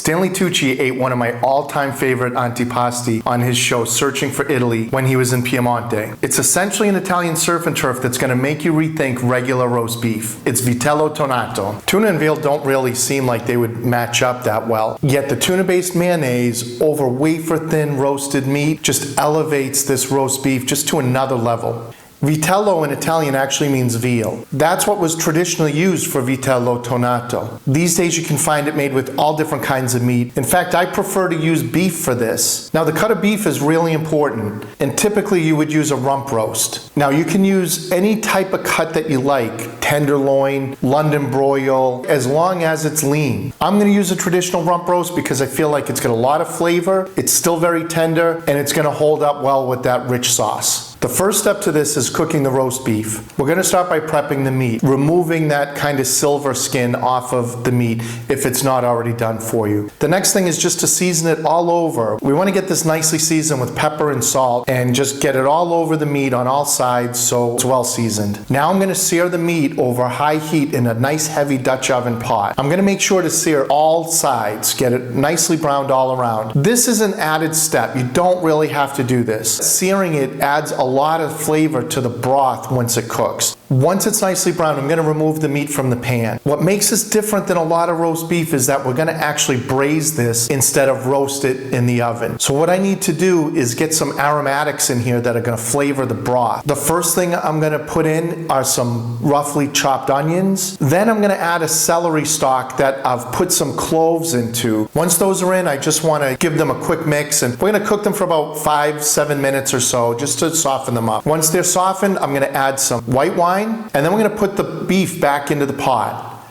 Stanley Tucci ate one of my all-time favorite antipasti on his show Searching for Italy when he was in Piemonte. It's essentially an Italian surf and turf that's going to make you rethink regular roast beef. It's Vitello Tonnato. Tuna and veal don't really seem like they would match up that well, yet the tuna-based mayonnaise over wafer-thin roasted meat just elevates this roast beef just to another level. Vitello in Italian actually means veal. That's what was traditionally used for Vitello Tonnato. These days you can find it made with all different kinds of meat. In fact, I prefer to use beef for this. Now the cut of beef is really important, and typically you would use a rump roast. Now you can use any type of cut that you like, tenderloin, London broil, as long as it's lean. I'm going to use a traditional rump roast because I feel like it's got a lot of flavor, it's still very tender, and it's going to hold up well with that rich sauce. The first step to this is cooking the roast beef. We're going to start by prepping the meat, removing that kind of silver skin off of the meat if it's not already done for you. The next thing is just to season it all over. We want to get this nicely seasoned with pepper and salt and just get it all over the meat on all sides so it's well seasoned. Now I'm going to sear the meat over high heat in a nice heavy Dutch oven pot. I'm going to make sure to sear all sides, get it nicely browned all around. This is an added step. You don't really have to do this. Searing it adds a lot of flavor to the broth once it cooks. Once it's nicely browned, I'm going to remove the meat from the pan. What makes this different than a lot of roast beef is that we're going to actually braise this instead of roast it in the oven. So what I need to do is get some aromatics in here that are going to flavor the broth. The first thing I'm going to put in are some roughly chopped onions. Then I'm going to add a celery stalk that I've put some cloves into. Once those are in, I just want to give them a quick mix, and we're going to cook them for about 5-7 minutes or so just to soften them up. Once they're softened, I'm going to add some white wine, and then we're going to put the beef back into the pot.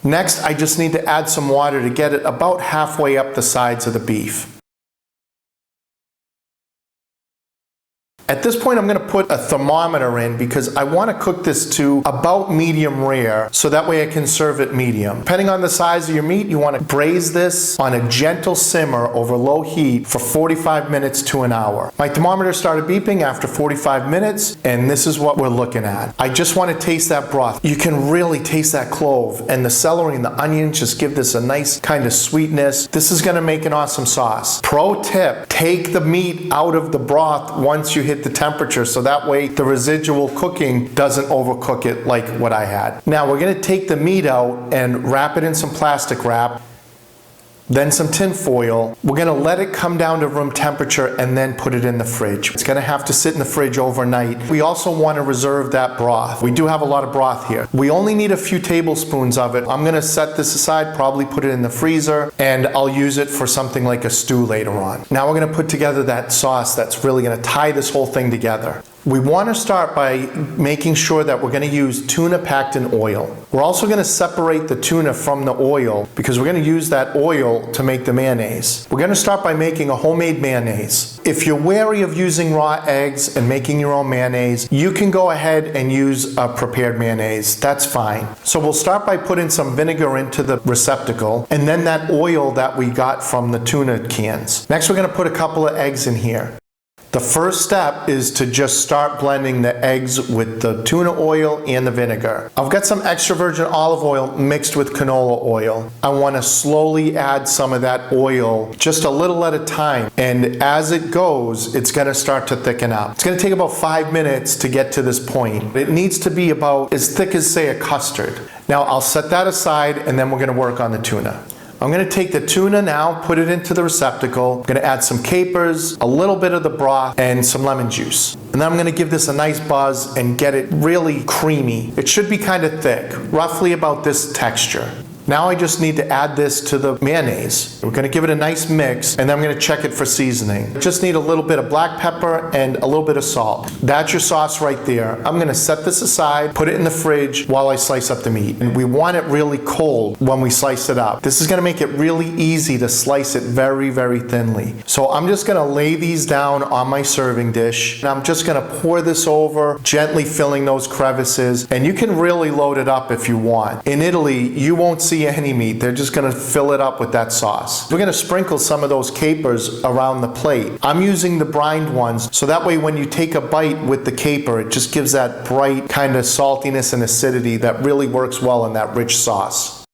Next, I just need to add some water to get it about halfway up the sides of the beef. At this point, I'm going to put a thermometer in because I want to cook this to about medium rare, so that way I can serve it medium. Depending on the size of your meat, you want to braise this on a gentle simmer over low heat for 45 minutes to an hour. My thermometer started beeping after 45 minutes, and this is what we're looking at. I just want to taste that broth. You can really taste that clove, and the celery and the onions just give this a nice kind of sweetness. This is going to make an awesome sauce. Pro tip, take the meat out of the broth once you hit the temperature, so that way the residual cooking doesn't overcook it like what I had. Now we're going to take the meat out and wrap it in some plastic wrap, then some tin foil. We're going to let it come down to room temperature and then put it in the fridge. It's going to have to sit in the fridge overnight. We also want to reserve that broth. We do have a lot of broth here. We only need a few tablespoons of it. I'm going to set this aside, probably put it in the freezer, and I'll use it for something like a stew later on. Now we're going to put together that sauce that's really going to tie this whole thing together. We want to start by making sure that we're going to use tuna packed in oil. We're also going to separate the tuna from the oil because we're going to use that oil to make the mayonnaise. We're going to start by making a homemade mayonnaise. If you're wary of using raw eggs and making your own mayonnaise, you can go ahead and use a prepared mayonnaise. That's fine. So we'll start by putting some vinegar into the receptacle and then that oil that we got from the tuna cans. Next, we're going to put a couple of eggs in here. The first step is to just start blending the eggs with the tuna oil and the vinegar. I've got some extra virgin olive oil mixed with canola oil. I want to slowly add some of that oil just a little at a time, and as it goes, it's going to start to thicken up. It's going to take about 5 minutes to get to this point. It needs to be about as thick as, say, a custard. Now I'll set that aside, and then we're going to work on the tuna. I'm going to take the tuna now, put it into the receptacle. I'm going to add some capers, a little bit of the broth, and some lemon juice. And then I'm going to give this a nice buzz and get it really creamy. It should be kind of thick, roughly about this texture. Now I just need to add this to the mayonnaise. We're going to give it a nice mix, and then I'm going to check it for seasoning. Just need a little bit of black pepper and a little bit of salt. That's your sauce right there. I'm going to set this aside, put it in the fridge while I slice up the meat. And we want it really cold when we slice it up. This is going to make it really easy to slice it very, very thinly. So I'm just going to lay these down on my serving dish, and I'm just going to pour this over, gently filling those crevices, and you can really load it up if you want. In Italy, you won't see any meat. They're just going to fill it up with that sauce. We're going to sprinkle some of those capers around the plate. I'm using the brined ones, so that way when you take a bite with the caper, it just gives that bright kind of saltiness and acidity that really works well in that rich sauce.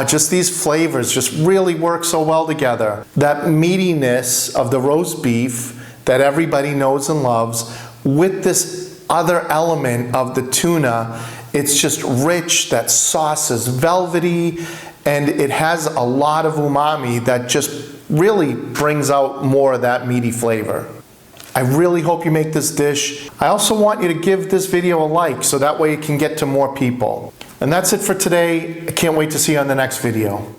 just these flavors just really work so well together. That meatiness of the roast beef that everybody knows and loves with this other element of the tuna, it's just rich, that sauce is velvety, and it has a lot of umami that just really brings out more of that meaty flavor. I really hope you make this dish. I also want you to give this video a like so that way it can get to more people. And that's it for today. I can't wait to see you on the next video.